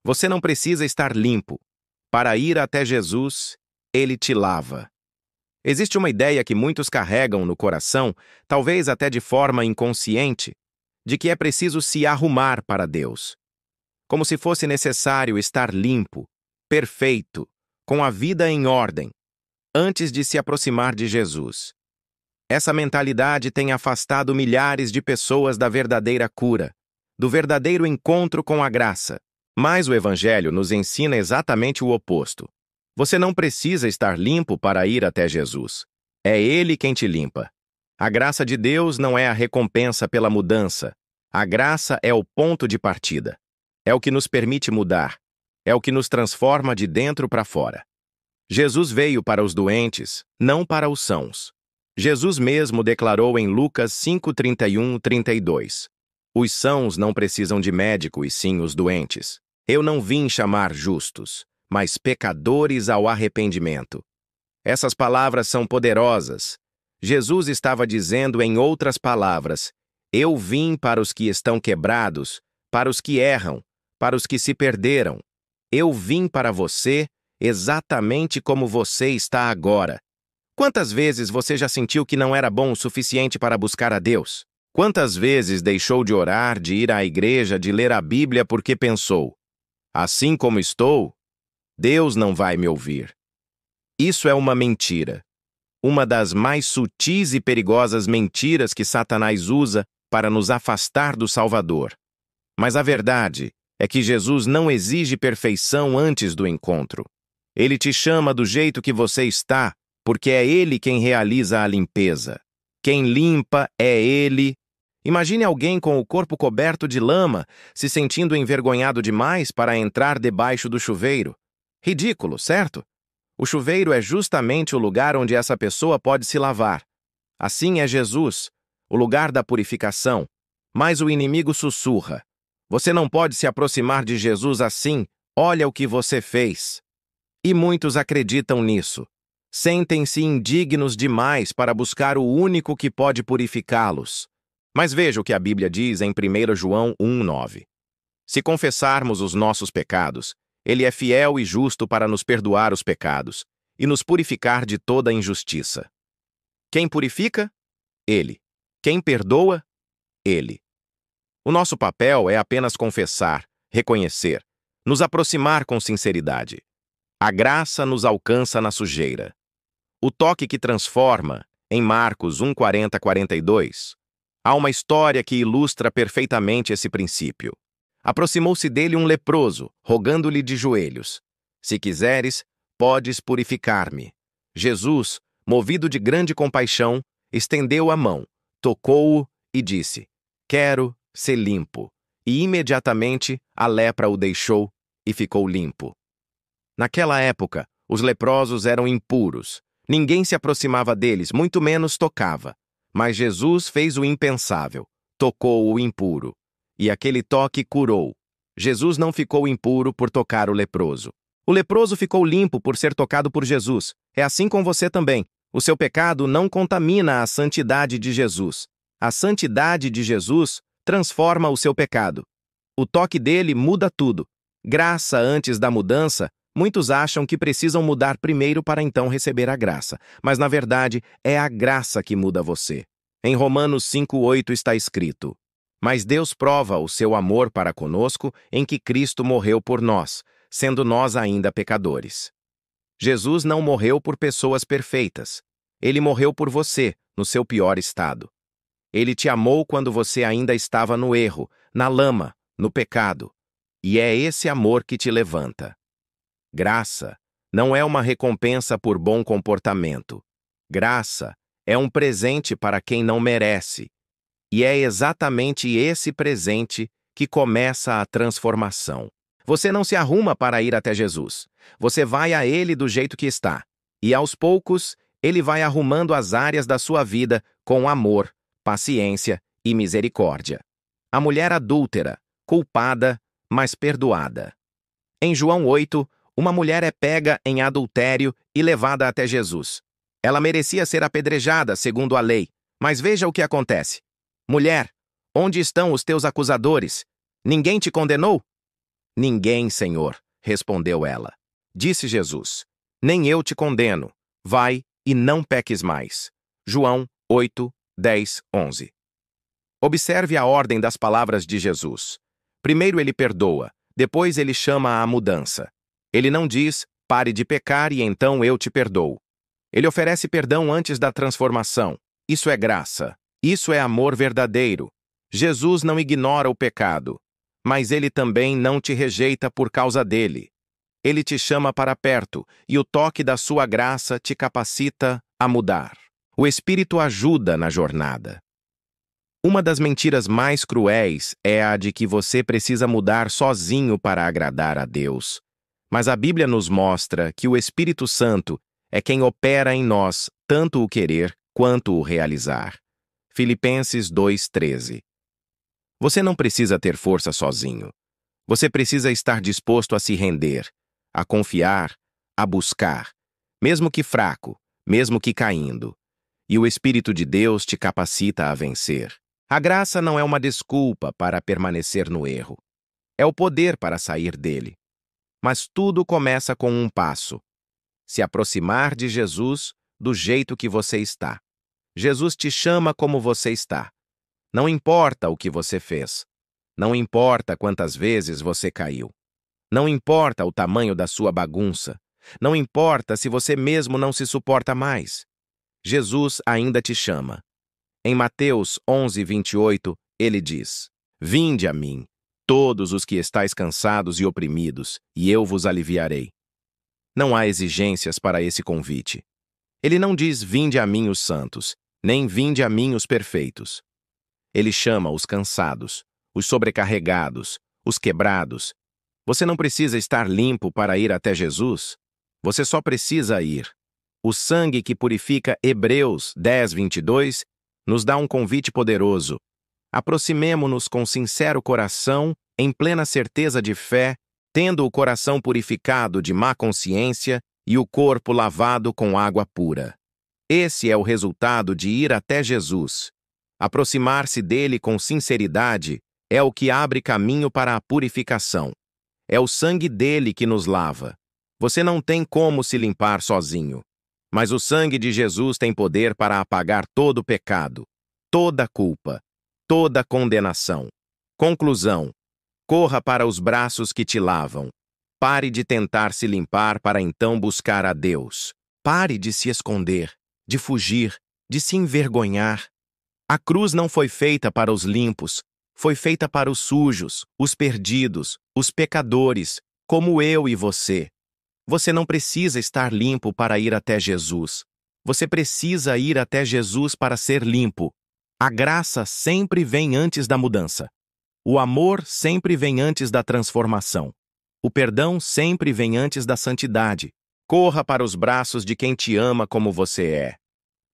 Você não precisa estar limpo. Para ir até Jesus, Ele te lava. Existe uma ideia que muitos carregam no coração, talvez até de forma inconsciente, de que é preciso se arrumar para Deus. Como se fosse necessário estar limpo, perfeito, com a vida em ordem, antes de se aproximar de Jesus. Essa mentalidade tem afastado milhares de pessoas da verdadeira cura, do verdadeiro encontro com a graça. Mas o Evangelho nos ensina exatamente o oposto. Você não precisa estar limpo para ir até Jesus. É Ele quem te limpa. A graça de Deus não é a recompensa pela mudança. A graça é o ponto de partida. É o que nos permite mudar. É o que nos transforma de dentro para fora. Jesus veio para os doentes, não para os sãos. Jesus mesmo declarou em Lucas 5:31-32. Os sãos não precisam de médico e sim os doentes. Eu não vim chamar justos, mas pecadores ao arrependimento. Essas palavras são poderosas. Jesus estava dizendo em outras palavras: eu vim para os que estão quebrados, para os que erram, para os que se perderam. Eu vim para você exatamente como você está agora. Quantas vezes você já sentiu que não era bom o suficiente para buscar a Deus? Quantas vezes deixou de orar, de ir à igreja, de ler a Bíblia porque pensou: assim como estou, Deus não vai me ouvir? Isso é uma mentira. Uma das mais sutis e perigosas mentiras que Satanás usa para nos afastar do Salvador. Mas a verdade é que Jesus não exige perfeição antes do encontro. Ele te chama do jeito que você está, porque é Ele quem realiza a limpeza. Quem limpa é Ele. Imagine alguém com o corpo coberto de lama, se sentindo envergonhado demais para entrar debaixo do chuveiro. Ridículo, certo? O chuveiro é justamente o lugar onde essa pessoa pode se lavar. Assim é Jesus, o lugar da purificação. Mas o inimigo sussurra: você não pode se aproximar de Jesus assim, olha o que você fez. E muitos acreditam nisso. Sentem-se indignos demais para buscar o único que pode purificá-los. Mas veja o que a Bíblia diz em 1 João 1:9. Se confessarmos os nossos pecados, Ele é fiel e justo para nos perdoar os pecados e nos purificar de toda injustiça. Quem purifica? Ele. Quem perdoa? Ele. O nosso papel é apenas confessar, reconhecer, nos aproximar com sinceridade. A graça nos alcança na sujeira. O toque que transforma, em Marcos 1:40-42, há uma história que ilustra perfeitamente esse princípio. Aproximou-se dele um leproso, rogando-lhe de joelhos: se quiseres, podes purificar-me. Jesus, movido de grande compaixão, estendeu a mão, tocou-o e disse: quero ser limpo. E imediatamente a lepra o deixou e ficou limpo. Naquela época, os leprosos eram impuros. Ninguém se aproximava deles, muito menos tocava. Mas Jesus fez o impensável, tocou o impuro. E aquele toque curou. Jesus não ficou impuro por tocar o leproso. O leproso ficou limpo por ser tocado por Jesus. É assim com você também. O seu pecado não contamina a santidade de Jesus. A santidade de Jesus transforma o seu pecado. O toque dele muda tudo. Graça antes da mudança. Muitos acham que precisam mudar primeiro para então receber a graça, mas na verdade é a graça que muda você. Em Romanos 5:8 está escrito: mas Deus prova o seu amor para conosco em que Cristo morreu por nós, sendo nós ainda pecadores. Jesus não morreu por pessoas perfeitas. Ele morreu por você, no seu pior estado. Ele te amou quando você ainda estava no erro, na lama, no pecado. E é esse amor que te levanta. Graça não é uma recompensa por bom comportamento. Graça é um presente para quem não merece. E é exatamente esse presente que começa a transformação. Você não se arruma para ir até Jesus. Você vai a Ele do jeito que está. E aos poucos, Ele vai arrumando as áreas da sua vida com amor, paciência e misericórdia. A mulher adúltera, culpada, mas perdoada. Em João 8, uma mulher é pega em adultério e levada até Jesus. Ela merecia ser apedrejada, segundo a lei. Mas veja o que acontece. Mulher, onde estão os teus acusadores? Ninguém te condenou? Ninguém, Senhor, respondeu ela. Disse Jesus: Nem eu te condeno. Vai e não peques mais. João 8, 10, 11. Observe a ordem das palavras de Jesus. Primeiro ele perdoa, depois ele chama à mudança. Ele não diz, pare de pecar e então eu te perdoo. Ele oferece perdão antes da transformação. Isso é graça. Isso é amor verdadeiro. Jesus não ignora o pecado, mas ele também não te rejeita por causa dele. Ele te chama para perto e o toque da sua graça te capacita a mudar. O Espírito ajuda na jornada. Uma das mentiras mais cruéis é a de que você precisa mudar sozinho para agradar a Deus. Mas a Bíblia nos mostra que o Espírito Santo é quem opera em nós tanto o querer quanto o realizar. Filipenses 2:13. Você não precisa ter força sozinho. Você precisa estar disposto a se render, a confiar, a buscar, mesmo que fraco, mesmo que caindo. E o Espírito de Deus te capacita a vencer. A graça não é uma desculpa para permanecer no erro. É o poder para sair dele. Mas tudo começa com um passo: se aproximar de Jesus do jeito que você está. Jesus te chama como você está. Não importa o que você fez. Não importa quantas vezes você caiu. Não importa o tamanho da sua bagunça. Não importa se você mesmo não se suporta mais. Jesus ainda te chama. Em Mateus 11:28, ele diz: Vinde a mim, todos os que estáis cansados e oprimidos, e eu vos aliviarei. Não há exigências para esse convite. Ele não diz: Vinde a mim os santos, nem vinde a mim os perfeitos. Ele chama os cansados, os sobrecarregados, os quebrados. Você não precisa estar limpo para ir até Jesus. Você só precisa ir. O sangue que purifica, Hebreus 10:22, nos dá um convite poderoso. Aproximemo-nos com sincero coração, em plena certeza de fé, tendo o coração purificado de má consciência e o corpo lavado com água pura. Esse é o resultado de ir até Jesus. Aproximar-se dele com sinceridade é o que abre caminho para a purificação. É o sangue dele que nos lava. Você não tem como se limpar sozinho. Mas o sangue de Jesus tem poder para apagar todo pecado, toda culpa, toda condenação. Conclusão: corra para os braços que te lavam. Pare de tentar se limpar para então buscar a Deus. Pare de se esconder, de fugir, de se envergonhar. A cruz não foi feita para os limpos, foi feita para os sujos, os perdidos, os pecadores, como eu e você. Você não precisa estar limpo para ir até Jesus. Você precisa ir até Jesus para ser limpo. A graça sempre vem antes da mudança. O amor sempre vem antes da transformação. O perdão sempre vem antes da santidade. Corra para os braços de quem te ama como você é,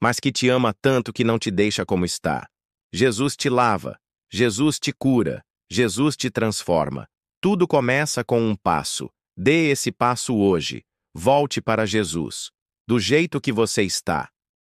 mas que te ama tanto que não te deixa como está. Jesus te lava, Jesus te cura, Jesus te transforma. Tudo começa com um passo. Dê esse passo hoje. Volte para Jesus. Do jeito que você está.